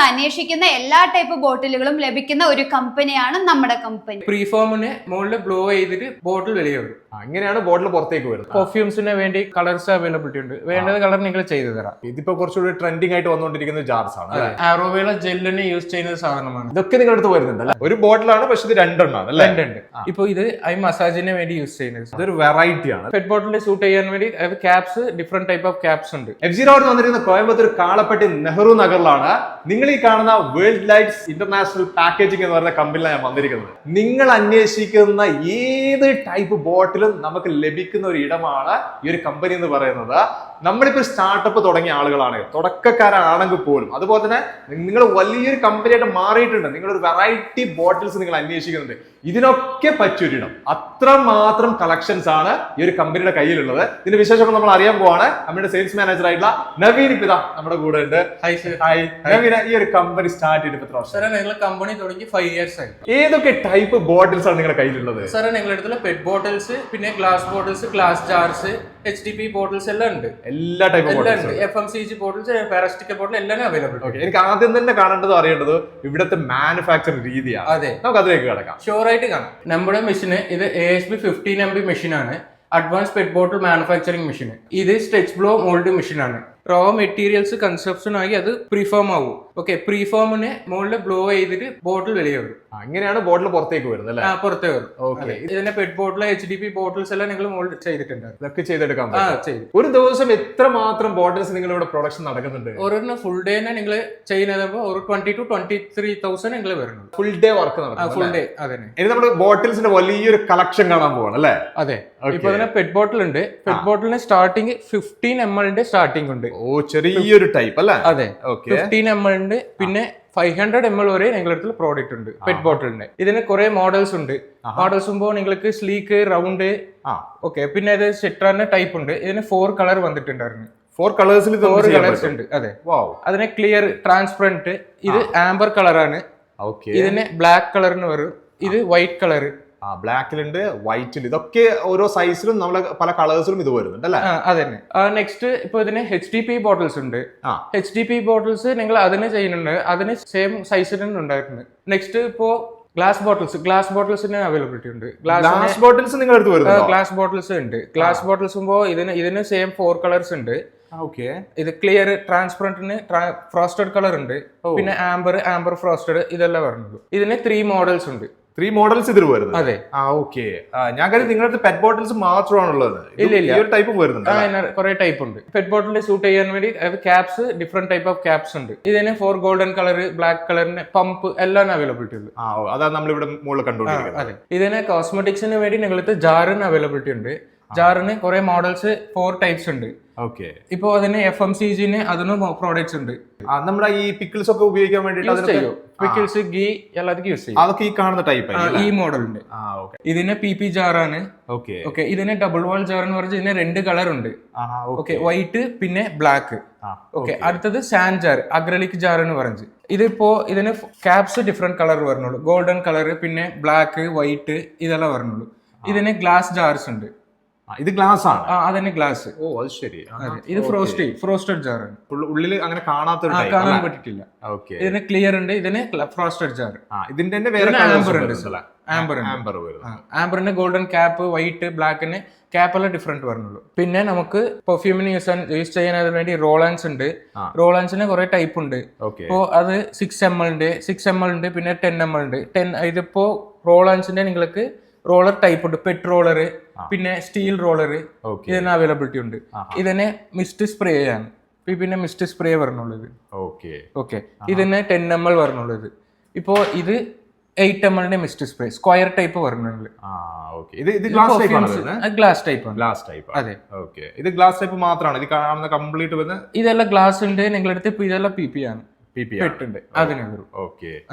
അന്വേഷിക്കുന്ന എല്ലാ ടൈപ്പ് ബോട്ടിലുകളും ലഭിക്കുന്ന ഒരു കമ്പനിയാണ് നമ്മുടെ കമ്പനി. പ്രീഫോമിന് മുകളിൽ ബ്ലോ ചെയ്തിട്ട് ബോട്ടിൽ വിലയുള്ളൂ. അങ്ങനെയാണ് ബോട്ടിൽ പുറത്തേക്ക് വരുന്നത്. പെർഫ്യൂംസിന് വേണ്ടി കളേഴ്സ് അവൈലബിലിറ്റി ഉണ്ട്. വേണ്ടത് കളർ നിങ്ങൾ ചെയ്തു തരാം. ഇതിപ്പോ കുറച്ചുകൂടി ട്രെൻഡിങ് ആയിട്ട് വന്നുകൊണ്ടിരിക്കുന്ന ജാർസ് ആണ്. ആരോവേല ജെല്ലിന് യൂസ് ചെയ്യുന്ന സാധനമാണ്. ഇതൊക്കെ നിങ്ങളുടെ അടുത്ത് വരുന്നുണ്ട്. ഒരു ബോട്ടിലാണ്, പക്ഷെ ഇത് രണ്ടെണ്ണമാണ്. രണ്ടുണ്ട്. ഇപ്പൊ ഇത് ഐ മസാജിന് വേണ്ടി യൂസ് ചെയ്യുന്നത്. ഇതൊരു വെറൈറ്റി ആണ്. പെറ്റ് ബോട്ടിൽ സൂട്ട് ചെയ്യാൻ വേണ്ടി caps, different type of caps ഉണ്ട്. F-Zero വന്നിരിക്കുന്ന കോയമ്പത്തൂർ കാളപ്പെട്ടി നെഹ്റു നഗറിലാണ്. നിങ്ങൾ ഈ കാണുന്ന വേൾഡ് ലൈറ്റ്സ് ഇന്റർനാഷണൽ പാക്കേജിംഗ് എന്ന് പറയുന്ന കമ്പനിയിലാണ് ഞാൻ വന്നിരിക്കുന്നത്. നിങ്ങൾ അന്വേഷിക്കുന്ന ഏത് ടൈപ്പ് ബോട്ടിലും നമുക്ക് ലഭിക്കുന്ന ഒരു ഇടമാണ് ഈ ഒരു കമ്പനി എന്ന് പറയുന്നത്. നമ്മളിപ്പോൾ സ്റ്റാർട്ടപ്പ് തുടങ്ങിയ ആളുകളാണ്, തുടക്കക്കാരാണെങ്കിൽ പോലും, അതുപോലെ തന്നെ നിങ്ങൾ വലിയൊരു കമ്പനിയായിട്ട് മാറിയിട്ടുണ്ട്. നിങ്ങളൊരു വെറൈറ്റി ബോട്ടിൽസ് നിങ്ങൾ അന്വേഷിക്കുന്നുണ്ട്. ഇതിനൊക്കെ പറ്റിയൊരിടം. അത്രമാത്രം കളക്ഷൻസ് ആണ് ഈ ഒരു കമ്പനിയുടെ കയ്യിലുള്ളത്. ഇതിന്റെ വിശേഷമൊക്കെ നമ്മൾ അറിയാൻ പോവാണ്. നമ്മുടെ സെയിൽസ് മാനേജർ ആയിട്ടുള്ള നവീൻ പിത നമ്മുടെ കൂടെ ഉണ്ട്. നവീന, ഈ ഒരു കമ്പനി സ്റ്റാർട്ട് ചെയ്തിട്ട് എത്ര വർഷം? നിങ്ങൾ കമ്പനി തുടങ്ങി 5 years ആയി. ഏതൊക്കെ ടൈപ്പ് ബോട്ടിൽസ് ആണ് നിങ്ങളുടെ കയ്യിലുള്ളത്? സാറേ, നിങ്ങളുടെ അടുത്തുള്ള പെറ്റ് ബോട്ടിൽസ്, പിന്നെ glass bottles, glass jars, HDP bottles എല്ലാം ഉണ്ട്. എല്ലാ ടൈപ്പ് ബോട്ടിൽസ്, FMCG ബോട്ടിൽസ്, പാരാസ്റ്റിക് ബോട്ടിൽ എല്ലാം അവൈലബിൾ. എനിക്ക് ആദ്യം തന്നെ കാണേണ്ടത് അറിയേണ്ടത് ഇവിടുത്തെ മാനുഫാക്ചറിംഗ് രീതിയാണ്. അതെ, നമുക്ക് അതിലേക്ക് കിടക്കാം. ഷുവർ ആയിട്ട് കാണാം. നമ്മുടെ മെഷീന് ഇത് ASP 15MB മെഷീനാണ്. അഡ്വാൻസ് പെറ്റ് ബോട്ടിൽ മാനുഫാക്ചറിംഗ് മെഷീൻ. ഇത് സ്ട്രെച്ച് ബ്ലോ മോൾഡ് മെഷീനാണ്. റോ മെറ്റീരിയൽസ് കൺസപ്ഷൻ ആയി അത് പ്രീഫോം ആവും. ഓക്കെ, പ്രീഫോമിന് മുകളിൽ ബ്ലോ ചെയ്തിട്ട് ബോട്ടിൽ വിലയുള്ളൂ. അങ്ങനെയാണ് ബോട്ടിൽ പുറത്തേക്ക് വരുന്നത് അല്ലേ? പുറത്തേ വരും. ഓക്കെ, ഇതിന്റെ പെറ്റ് ബോട്ടിൽ, HDP ബോട്ടിൽസ് എല്ലാം നിങ്ങൾ മോൾഡ് ചെയ്തിട്ടുണ്ട്. ഇതൊക്കെ ചെയ്തെടുക്കാൻ പറ്റും. ഒരു ദിവസം എത്ര മാത്രം ബോട്ടിൽസ് നിങ്ങൾ ഇവിടെ പ്രൊഡക്ഷൻ നടക്കുന്നുണ്ട്? ഓരോന്ന് ഫുൾ ഡേ നിങ്ങൾ ചെയ്യുന്നത് ഒരു 20 to 23,000 നിങ്ങൾ വരുന്നുണ്ട്. ഫുൾ ഡേ വർക്ക് നടക്കും. Full day. അതെ. ഇനി നമ്മൾ ബോട്ടിൽസിന്റെ വലിയൊരു കളക്ഷൻ കാണാൻ പോവാണ് അല്ലേ? അതെ. ഇപ്പൊ തന്നെ പെറ്റ് ബോട്ടിൽ ഉണ്ട്. പെറ്റ് ബോട്ടിലിന് സ്റ്റാർട്ടിങ് 15 ml സ്റ്റാർട്ടിംഗ് ഉണ്ട്. ഓ, ചെറിയൊരു ടൈപ്പ് അല്ലേ? അതെ, 15 ml ഉണ്ട്. പിന്നെ 500 ml വരെ നിങ്ങളുടെ അടുത്ത് പ്രോഡക്റ്റ് ഉണ്ട് പെറ്റ് ബോട്ടിലിന്റെ. ഇതിന് കുറെ മോഡൽസ് ഉണ്ട്. മോഡൽസ് ആകുമ്പോൾ നിങ്ങൾക്ക് സ്ലീക്ക്, റൗണ്ട്, ഓക്കെ, പിന്നെ ഇത് സെട്രാന്റെ ടൈപ്പ് ഉണ്ട്. ഇതിന് 4 കളർ വന്നിട്ടുണ്ടായിരുന്നു. 4 കളേഴ്സിൽ 4 കളേഴ്സ് ഉണ്ട്. അതെ, അതിന് ക്ലിയർ, ട്രാൻസ്പെറന്റ്. ഇത് ആംബർ കളറാണ്. ഇതിന് ബ്ലാക്ക് കളറിന് വരും. ഇത് വൈറ്റ് കളർ. ബ്ലാക്കിലുണ്ട്, വൈറ്റിൽ. ഇതൊക്കെ ഓരോ സൈസിലും നമ്മളെ പല കളേഴ്സിലും ഇത് വരുന്നുണ്ട് അല്ലേ? അതെ. നെക്സ്റ്റ് ഇപ്പൊ ഇതിന് HDP ബോട്ടിൽസ് ഉണ്ട്. HDP ബോട്ടിൽസ് നിങ്ങൾ അതിന് ചെയ്യുന്നുണ്ട്. അതിന് സെയിം സൈസിൽ ഉണ്ടായിട്ടുണ്ട്. നെക്സ്റ്റ് ഇപ്പോ ഗ്ലാസ് ബോട്ടിൽസിന് അവൈലബിലിറ്റി ഉണ്ട്. ഗ്ലാസ് ബോട്ടിൽസ് നിങ്ങളുടെ അടുത്ത് വരുന്നത്? ഗ്ലാസ് ബോട്ടിൽസ് ഉണ്ട്. ഗ്ലാസ് ബോട്ടിൽസ് ഇതിന് സെയിം 4 കളേഴ്സ് ഉണ്ട്. ഇത് ക്ലിയർ, ട്രാൻസ്പെറന്റിന് ഫ്രോസ്റ്റഡ് കളർ ഉണ്ട്. പിന്നെ ആംബർ ഫ്രോസ്റ്റഡ്, ഇതെല്ലാം വരുന്നുള്ളൂ. ഇതിന് 3 മോഡൽസ് ഉണ്ട്. 3 മോഡൽസ് ഇതിൽ വരുന്നത്? അതെ. ഓക്കെ, ഞാൻ കരുതി നിങ്ങളുടെ പെറ്റ് ബോട്ടിൽസ് മാത്രമാണുള്ളത്. ഇല്ല, ഒരു ടൈപ്പ് വരുന്നുണ്ട്. കുറെ ടൈപ്പ് ഉണ്ട്. പെറ്റ് ബോട്ടിൽ സൂട്ട് ചെയ്യാൻ വേണ്ടി caps, different type of caps ഉണ്ട്. ഇതിന് 4 ഗോൾഡൻ കളർ, ബ്ലാക്ക് കളറിന് പമ്പ് എല്ലാം അവൈലബിലിറ്റി ഉണ്ട്. അതാണ് നമ്മളിവിടെ മുകളിൽ കണ്ടുകൊണ്ടിരിക്കുന്നത്. അതെ. ഇതിന് കോസ്മെറ്റിക്സിന് വേണ്ടി നിങ്ങൾക്ക് ജാറിന് അവൈലബിലിറ്റി ഉണ്ട്. ജാറിന് കുറെ മോഡൽസ് 4 ടൈപ്സ് ഉണ്ട്. ഇപ്പൊ അതിന് FMCGന് അതിനും പ്രോഡക്ട്സ് ഉണ്ട്. നമ്മുടെ ഈ പിക്കിൾസ് ഒക്കെ ഉപയോഗിക്കാൻ വേണ്ടിട്ട് പിക്കിൾസ്, ഗീ എല്ലാവർക്കും യൂസ് ചെയ്യും. അതൊക്കെ ഈ കാണുന്ന ടൈപ്പ് ഈ മോഡലുണ്ട്. ഇതിന് PP ജാറാണ്. ഓക്കെ, ഇതിന് ഡബിൾ വാൾ ജാർ എന്ന് പറഞ്ഞാൽ ഇതിന് 2 കളർ ഉണ്ട്. ഓക്കെ, വൈറ്റ് പിന്നെ ബ്ലാക്ക്. ഓക്കെ, അടുത്തത് സാൻഡ് ജാർ, അഗ്രലിക് ജാർ എന്ന് പറഞ്ഞു. ഇതിപ്പോ ഇതിന് ക്യാപ്സ് ഡിഫറെന്റ് കളർ വരുന്നുള്ളൂ. ഗോൾഡൻ കളർ, പിന്നെ ബ്ലാക്ക്, വൈറ്റ്, ഇതെല്ലാം വരുന്നുള്ളൂ. ഇതിന് ഗ്ലാസ് ജാർസ് ഉണ്ട്. ഇത് ഗ്ലാസ് ആണ്? അതന്നെ ഗ്ലാസ്. ഓ, അത് ശരി. ഇത് ഫ്രോസ്റ്റഡ് ജാർ ആണ്. ഉള്ളിൽ അങ്ങനെ കാണാൻ പറ്റിട്ടില്ല. ഇതിന് ക്ലിയർ ഉണ്ട്. ഇതിന് ഫ്രോസ്റ്റഡ് ജാർ. ഇതിന്റെ വേറെ ആംബറിന് ഗോൾഡൻ ക്യാപ്പ്, വൈറ്റ്, ബ്ലാക്കിന് ക്യാപ്പ് എല്ലാം ഡിഫറെന്റ് വരുന്നുള്ളൂ. പിന്നെ നമുക്ക് പെർഫ്യൂമിന് യൂസ് ചെയ്യാൻ വേണ്ടി റോളാൻസ് ഉണ്ട്. റോളാൻസിന് കുറെ ടൈപ്പ് ഉണ്ട്. ഇപ്പോ അത് 6 ml ഉണ്ട്, പിന്നെ 10 ml ഉണ്ട്. ഇതിപ്പോ റോളാൻസിന്റെ നിങ്ങൾക്ക് റോളർ ടൈപ്പ് ഉണ്ട്. പെറ്റ് റോളർ, പിന്നെ സ്റ്റീൽ റോളർ, ഇതിന് അവൈലബിലിറ്റി ഉണ്ട്. ഇതിന് മിസ്റ്റ് സ്പ്രേ ആണ്. പിന്നെ മിസ്റ്റ് സ്പ്രേ വരുന്നുള്ളൂ. ഓക്കെ, ഇതിന് 10 ml വരുന്നുള്ളത്. ഇപ്പോ ഇത് 8 ml mist spray square type വരുന്നുണ്ട്. Glass type. അതെ. ഇത് ഗ്ലാസ് ടൈപ്പ് മാത്രമാണ് ഇത് കാണുന്ന കംപ്ലീറ്റ് വരുന്നത്? ഇതെല്ലാം ഗ്ലാസ് ഉണ്ട്. നിങ്ങളുടെ അടുത്ത് ഇപ്പൊ ഇതെല്ലാം PP ആണ്. പെട്ടുണ്ട് അതിന് വരും.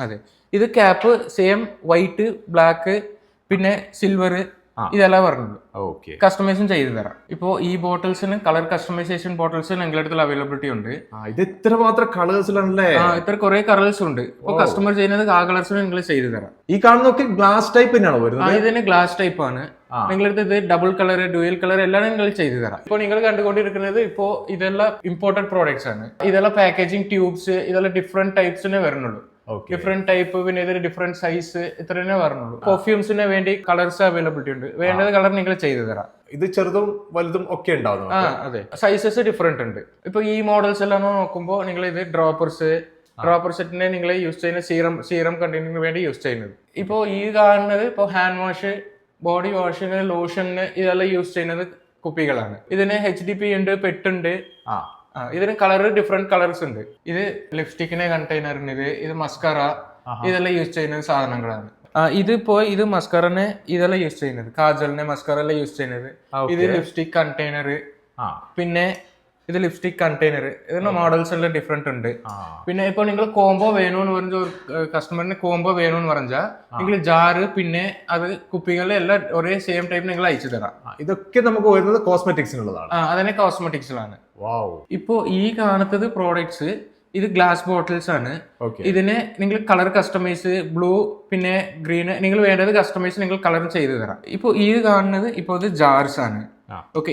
അതെ. ഇത് ക്യാപ്പ് സെയിം വൈറ്റ്, ബ്ലാക്ക്, പിന്നെ സിൽവർ, ഇതെല്ലാം പറഞ്ഞുള്ളൂ. കസ്റ്റമൈസും ചെയ്തു തരാം. ഇപ്പോ ഈ ബോട്ടിൽസിന് കളർ കസ്റ്റമൈസേഷൻ ബോട്ടിൽസ് ഞങ്ങളുടെ അടുത്തുള്ള അവൈലബിലിറ്റി ഉണ്ട്. ഇത് ഇത്ര മാത്രം കളേഴ്സിലാണല്ലേ? ഇത്ര കുറെ കളേഴ്സ് ഉണ്ട്. ഇപ്പൊ കസ്റ്റമർ ചെയ്യുന്നത് ആ കളേഴ്സിന് നിങ്ങൾ ചെയ്തു തരാം. ഈ കാണുന്നൊക്കെ ഗ്ലാസ് ടൈപ്പ് തന്നെയാണോ വരുന്നത്? ഇതിന് ഗ്ലാസ് ടൈപ്പ് ആണ്. നിങ്ങളടുത്ത് ഇത് ഡബിൾ കളർ ഡ്യൂയൽ കളർ എല്ലാം നിങ്ങൾ ചെയ്തു തരാം. ഇപ്പോൾ നിങ്ങൾ കണ്ടുകൊണ്ടിരിക്കുന്നത് ഇപ്പോൾ ഇതെല്ലാം ഇമ്പോർട്ടഡ് പ്രോഡക്ട്സ് ആണ്. ഇതെല്ലാം പാക്കേജിങ് ട്യൂബ്സ് ഇതെല്ലാം ഡിഫറെന്റ് ടൈപ്സിനെ വരുന്നുള്ളൂ. ഡിഫറെന്റ് ടൈപ്പ്, പിന്നെ ഇതിന് ഡിഫറെന്റ് സൈസ്, ഇത്ര തന്നെ പറഞ്ഞുള്ളൂ. പെർഫ്യൂംസിന് വേണ്ടി കളേഴ്സ് അവൈലബിലിറ്റി ഉണ്ട്. വേണ്ടത് കളർ നിങ്ങൾ ചെയ്തു തരാം. ഇത് ചെറുതും വലുതും ഒക്കെ ഉണ്ടാവും. അതെ, സൈസസ് ഡിഫറെന്റ് ഉണ്ട്. ഇപ്പൊ ഈ മോഡൽസ് എല്ലാം നോക്കുമ്പോൾ നിങ്ങൾ ഇത് ഡ്രോപ്പർ സെറ്റിനെ നിങ്ങൾ യൂസ് ചെയ്യുന്ന സീറം കണ്ടെയ്നറിന് വേണ്ടി യൂസ് ചെയ്യുന്നത്. ഇപ്പോൾ ഈ കാണുന്നത് ഇപ്പോൾ ഹാൻഡ് വാഷ്, ബോഡി വാഷിന്, ലോഷന് ഇതെല്ലാം യൂസ് ചെയ്യുന്നത് കുപ്പികളാണ്. ഇതിന് HDP ഉണ്ട്, പെട്ടുണ്ട്. ഇതിന് കളർ ഡിഫറെന്റ് കളേഴ്സ് ഉണ്ട്. ഇത് ലിപ്സ്റ്റിക്കിന്റെ കണ്ടെയ്നറിന്, ഇത് മസ്കാറ, ഇതെല്ലാം യൂസ് ചെയ്യുന്ന സാധനങ്ങളാണ്. ഇത് മസ്കാറിനെ ഇതെല്ലാം യൂസ് ചെയ്യുന്നത്, കാജലിനെ മസ്കാറ എല്ലാം യൂസ് ചെയ്യുന്നത്. ഇത് ലിപ്സ്റ്റിക് കണ്ടെയ്നർ, പിന്നെ ഇത് ലിപ്സ്റ്റിക് കണ്ടെയ്നർ. ഇതിന്റെ മോഡൽസ് എല്ലാം ഡിഫറെന്റ് ഉണ്ട്. പിന്നെ ഇപ്പൊ നിങ്ങൾ കോംബോ വേണമെന്ന് പറഞ്ഞ കസ്റ്റമറിന് കോംബോ വേണമെന്ന് പറഞ്ഞാൽ നിങ്ങൾ ജാറ് പിന്നെ അത് കുപ്പികളിൽ എല്ലാം ഒരേ സെയിം ടൈപ്പ് നിങ്ങൾ അയച്ചു തരാം. ഇതൊക്കെ നമുക്ക് വരുന്നത് കോസ്മെറ്റിക്സിനുള്ളതാണ്. അതന്നെ കോസ്മെറ്റിക്സിലാണ്. ഇപ്പോ ഈ കാണുന്നത് പ്രോഡക്ട്സ്, ഇത് ഗ്ലാസ് ബോട്ടിൽസ് ആണ്. ഇതിന് നിങ്ങൾ കളർ കസ്റ്റമൈസ്, ബ്ലൂ പിന്നെ ഗ്രീൻ, നിങ്ങൾ വേണ്ടത് കസ്റ്റമൈസ് നിങ്ങൾ കളർ ചെയ്ത് തരാം. ഇപ്പൊ ഈ കാണുന്നത് ഇപ്പൊ ഇത് ജാർസ് ആണ്.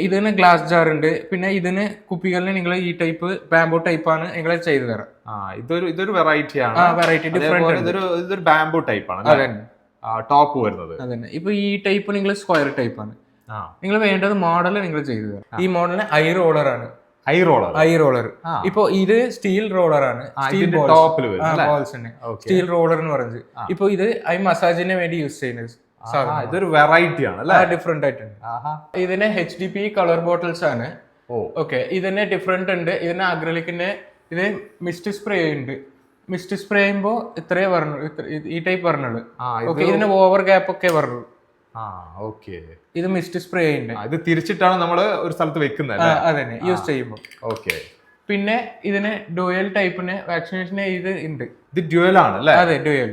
ഇതിന് ഗ്ലാസ് ജാർ ഉണ്ട്. പിന്നെ ഇതിന് കുപ്പികളിന് നിങ്ങൾ ഈ ടൈപ്പ് ബാംബോ ടൈപ്പ് ആണ് നിങ്ങൾ ചെയ്തു തരാം. ഇതൊരു വെറൈറ്റി ആണ്. Variety different. ഇതൊരു ബാംബോ ടൈപ്പ് ആണ് ടോപ്പ് വരുന്നത്. അതന്നെ. ഇപ്പൊ ഈ ടൈപ്പ് നിങ്ങൾ സ്ക്വയർ ടൈപ്പ് ആണ്. നിങ്ങൾ വേണ്ടത് മോഡൽ നിങ്ങൾ ചെയ്തു തരാം. ഈ മോഡലിന് ഐ റോളർ ആണ്. I roller. ഇപ്പൊ ഇത് സ്റ്റീൽ റോളർ ആണ്. സ്റ്റീൽ റോളർ എന്ന് പറഞ്ഞത്. ഇപ്പൊ ഇത് ഐ മസാജിന് വേണ്ടി യൂസ് ചെയ്യുന്നത്. ഇതൊരു വെറൈറ്റി ആണ്, ഡിഫറെന്റ് ആയിട്ടുണ്ട്. ഇതിന് HDP കളർ ബോട്ടിൽസ് ആണ്. ഇതിന് ഡിഫറെന്റ് ഉണ്ട്. ഇതിന് അക്രലിക്കിന്റെ ഇത് മിസ്റ്റ് സ്പ്രേ ഉണ്ട്. മിസ്റ്റ് സ്പ്രേ ചെയ്യുമ്പോ ഇത്രേ പറഞ്ഞു, ഈ ടൈപ്പ് പറഞ്ഞുള്ളൂ. ഇതിന് ഓവർ ഗ്യാപ്പ് ഒക്കെ പറഞ്ഞു. ഇത് മിസ്റ്റ് സ്പ്രേ ഉണ്ട്. ഇത് തിരിച്ചിട്ടാണ് നമ്മൾ ഒരു സ്ഥലത്ത് വെക്കുന്നത്. അതന്നെ യൂസ് ചെയ്യുമ്പോൾ. പിന്നെ ഇതിന് ഡ്യൂയൽ ടൈപ്പിന് വാക്സിനേഷന് ഇത് ഉണ്ട്. ഇത് ഡ്യൂയൽ ആണ് അല്ലേ? അതെ, ഡ്യൂയൽ.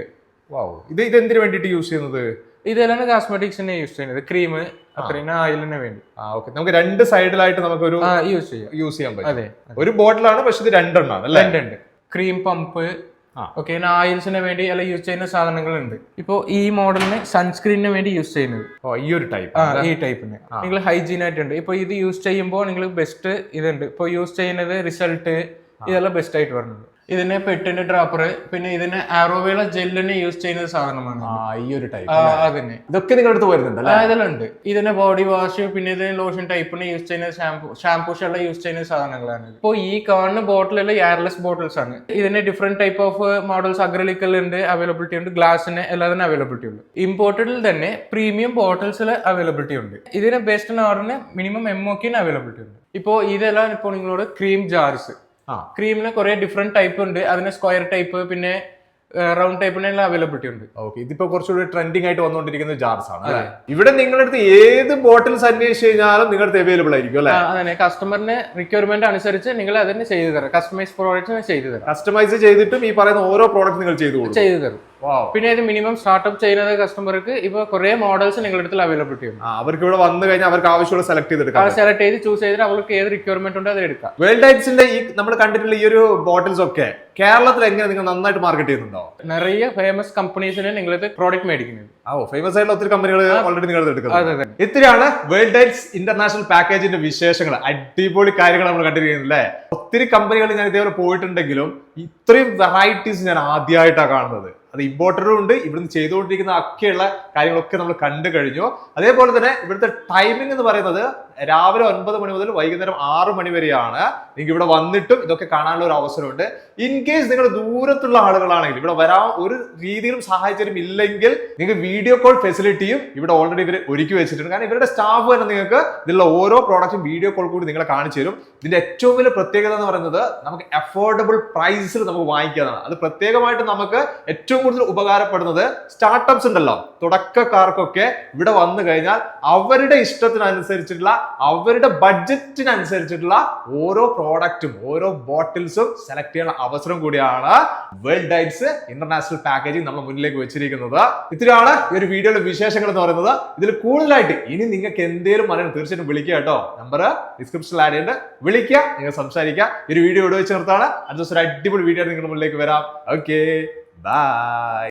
ഇത് എന്തിനു വേണ്ടിട്ട് യൂസ് ചെയ്യുന്നത്? ഇതെല്ലാം കോസ്മെറ്റിക്സിനെ യൂസ് ചെയ്യുന്നത്. ക്രീം, അത്രയും ഓയിലിന് വേണ്ടി. നമുക്ക് രണ്ട് സൈഡിലായിട്ട് നമുക്ക് ഒരു യൂസ് ചെയ്യാൻ പറ്റും. അതെ, ഒരു ബോട്ടിലാണ്, പക്ഷെ ഇത് രണ്ടെണ്ണമാണ്. രണ്ടുണ്ട്. ക്രീം പമ്പ്, ഓയിൽസിന് വേണ്ടി എല്ലാം യൂസ് ചെയ്യുന്ന സാധനങ്ങളുണ്ട്. ഇപ്പൊ ഈ മോഡലിന് സൺസ്ക്രീനിന് വേണ്ടി യൂസ് ചെയ്യുന്നത് ഈ ഒരു ടൈപ്പ്, ഈ ടൈപ്പിന് നിങ്ങൾ ഹൈജീൻ ആയിട്ടുണ്ട്. ഇപ്പൊ ഇത് യൂസ് ചെയ്യുമ്പോൾ നിങ്ങൾ ബെസ്റ്റ് ഇതുണ്ട്. ഇപ്പൊ യൂസ് ചെയ്യുന്നത് റിസൾട്ട് ഇതെല്ലാം ബെസ്റ്റ് ആയിട്ട് വരുന്നത്. ഇതിന് പെട്ടിന്റെ ഡ്രോപ്പർ, പിന്നെ ഇതിന് ആരോവേല ജെല്ലിന് യൂസ് ചെയ്യുന്ന സാധനമാണ് ഈ ഒരു ടൈപ്പ്. അതന്നെ. ഇതൊക്കെ നിങ്ങളുടെ അടുത്ത് വരുന്നുണ്ട്. ഇതിലുണ്ട്. ഇതിന് ബോഡി വാഷ്, പിന്നെ ഇതിന് ലോഷൻ ടൈപ്പിന് യൂസ് ചെയ്യുന്ന ഷാംപൂസ് എല്ലാം യൂസ് ചെയ്യുന്ന സാധനങ്ങളാണ്. ഇപ്പോൾ ഈ കാണുന്ന ബോട്ടിലെല്ലാം എയർലെസ് ബോട്ടിൽസ് ആണ്. ഇതിന് ഡിഫറെന്റ് ടൈപ്പ് ഓഫ് മോഡൽസ് അഗ്രലിക്കൽ ഉണ്ട്, അവൈലബിലിറ്റി ഉണ്ട്. ഗ്ലാസിന് എല്ലാത്തിനും അവൈലബിലിറ്റി ഉണ്ട്. ഇമ്പോർട്ടഡിൽ തന്നെ പ്രീമിയം ബോട്ടിൽസിൽ അവൈലബിലിറ്റി ഉണ്ട്. ഇതിന് ബെസ്റ്റ് ഓർഡറിന് മിനിമം MOQ അവൈലബിലിറ്റി ഉണ്ട്. ഇപ്പോൾ ഇതെല്ലാം ഇപ്പോൾ നിങ്ങളോട് ക്രീം ജാർസ്. ക്രീമിന് കുറെ ഡിഫറെന്റ് ടൈപ്പ് ഉണ്ട്. അതിന് സ്ക്വയർ ടൈപ്പ് പിന്നെ റൗണ്ട് ടൈപ്പിനെല്ലാം അവൈലബിലിറ്റി ഉണ്ട്. ഇതിപ്പോ കുറച്ചുകൂടി ട്രെൻഡിങ് ആയിട്ട് വന്നുകൊണ്ടിരിക്കുന്ന ജാർസ് ആണ്. ഇവിടെ നിങ്ങളുടെ അടുത്ത് ഏത് ബോട്ടിൽസ് അന്വേഷിച്ച് കഴിഞ്ഞാലും നിങ്ങളുടെ അവൈലബിൾ ആയിരിക്കും അല്ലേ? അതെ, കസ്റ്റമറിന്റെ റിക്വയർമെന്റ് അനുസരിച്ച് നിങ്ങൾ അതിന് ചെയ്തു തരാം. കസ്റ്റമൈസ് പ്രോഡക്റ്റ് ചെയ്തു തരാം. കസ്റ്റമൈസ് ചെയ്തിട്ടും ഈ പറയുന്ന ഓരോ പ്രോഡക്റ്റ് നിങ്ങൾ ചെയ്തു തരും. പിന്നെ ഇത് മിനിമം സ്റ്റാർട്ടപ്പ് ചെയ്യുന്നത് കസ്റ്റമർക്ക് ഇപ്പൊ കുറെ മോഡൽസ് നിങ്ങളുടെ അടുത്ത് അവൈലബിലിറ്റി ഉണ്ട്. അവർക്ക് ഇവിടെ വന്നു കഴിഞ്ഞാൽ അവർക്ക് ആവശ്യമുള്ള സെലക്ട് ചെയ്ത് ചൂസ് ചെയ്തിട്ട് അവർക്ക് ഏത് റിക്വയർമെന്റ് ഉണ്ട് അത് എടുക്കാം. വേൾഡ് ലൈറ്റ്സിന്റെ ഈ നമ്മൾ കണ്ടിട്ടുള്ള ഈ ഒരു ബോട്ടിൽസ് ഒക്കെ കേരളത്തിൽ എങ്ങനെ നിങ്ങൾ നന്നായിട്ട് മാർക്കറ്റ് ചെയ്യുന്നുണ്ടോ? നിറയെ ഫേമസ് കമ്പനീസിന് നിങ്ങൾക്ക് പ്രോഡക്റ്റ് മേടിക്കുന്നത്. ഫേമസ് ആയിട്ടുള്ള ഒത്തിരി കമ്പനികൾ ഓൾറെഡി നിങ്ങൾ എടുക്കുന്നത്. ഇത്രയാണ് വേൾഡ് ലൈറ്റ്സ് ഇന്റർനാഷണൽ പാക്കേജിന്റെ വിശേഷങ്ങൾ. അടിപൊളി കാര്യങ്ങൾ നമ്മൾ കണ്ടിരിക്കുന്നില്ലേ? ഒത്തിരി കമ്പനികൾ ഞാൻ ഇതേപോലെ പോയിട്ടുണ്ടെങ്കിലും ഇത്രയും വെറൈറ്റീസ് ഞാൻ ആദ്യമായിട്ടാണ് കാണുന്നത്. അത് ഇമ്പോർട്ടറും ഉണ്ട്. ഇവിടുന്ന് ചെയ്തുകൊണ്ടിരിക്കുന്ന ഒക്കെയുള്ള കാര്യങ്ങളൊക്കെ നമ്മൾ കണ്ടു കഴിഞ്ഞു. അതേപോലെ തന്നെ ഇവിടുത്തെ ടൈമിംഗ് എന്ന് പറയുന്നത് രാവിലെ 9 മണി മുതൽ വൈകുന്നേരം 6 മണി വരെയാണ്. നിങ്ങൾക്ക് ഇവിടെ വന്നിട്ടും ഇതൊക്കെ കാണാനുള്ള ഒരു അവസരമുണ്ട്. ഇൻ കേസ് നിങ്ങൾ ദൂരത്തുള്ള ആളുകളാണെങ്കിൽ ഇവിടെ വരാൻ ഒരു രീതിയിലും സാഹചര്യം ഇല്ലെങ്കിൽ നിങ്ങൾക്ക് വീഡിയോ കോൾ ഫെസിലിറ്റിയും ഇവിടെ ഓൾറെഡി ഇവർ ഒരുക്കി വെച്ചിട്ടുണ്ട്. കാരണം ഇവരുടെ സ്റ്റാഫ് തന്നെ നിങ്ങൾക്ക് ഇതിലുള്ള ഓരോ പ്രോഡക്റ്റും വീഡിയോ കോൾ കൂടി നിങ്ങളെ കാണിച്ചു തരും. ഇതിന്റെ ഏറ്റവും വലിയ പ്രത്യേകത എന്ന് പറയുന്നത് നമുക്ക് അഫോർഡബിൾ പ്രൈസിൽ നമുക്ക് വാങ്ങിക്കാനാണ്. അത് പ്രത്യേകമായിട്ട് നമുക്ക് ഏറ്റവും കൂടുതൽ ഉപകാരപ്പെടുന്നത് സ്റ്റാർട്ടപ്സ് ഉണ്ടല്ലോ, തുടക്കക്കാർക്കൊക്കെ ഇവിടെ വന്നു കഴിഞ്ഞാൽ അവരുടെ ഇഷ്ടത്തിനനുസരിച്ചിട്ടുള്ള അവരുടെ ബഡ്ജറ്റിനനുസരിച്ചിട്ടുള്ള ഓരോ പ്രോഡക്റ്റും ഓരോ ബോട്ടിൽസും സെലക്ട് ചെയ്യാനുള്ള അവസരം കൂടിയാണ് വേൾഡ് ലൈറ്റ്സ് ഇന്റർനാഷണൽ പാക്കേജിംഗ് നമ്മൾ മുന്നിലേക്ക് വെച്ചിരിക്കുന്നത്. ഇത്രയാണ് ഈ ഒരു വീഡിയോയുടെ വിശേഷങ്ങൾ എന്ന് പറയുന്നത്. ഇതിൽ കൂടുതലായിട്ട് ഇനി നിങ്ങൾക്ക് എന്തെങ്കിലും പറയാൻ തീർച്ചയായിട്ടും വിളിക്കുക കേട്ടോ. നമ്പർ ഡിസ്ക്രിപ്ഷനിൽ ആഡ് ചെയ്യേണ്ട, വിളിക്കുക, നിങ്ങൾ സംസാരിക്കുക. ഈ ഒരു വീഡിയോ ഇവിടെ വെച്ച് നിർത്താണ്. അടുത്ത ദിവസം ഒരു അടിപൊളി വീഡിയോ നിങ്ങളുടെ മുന്നിലേക്ക് വരാം. Okay, by.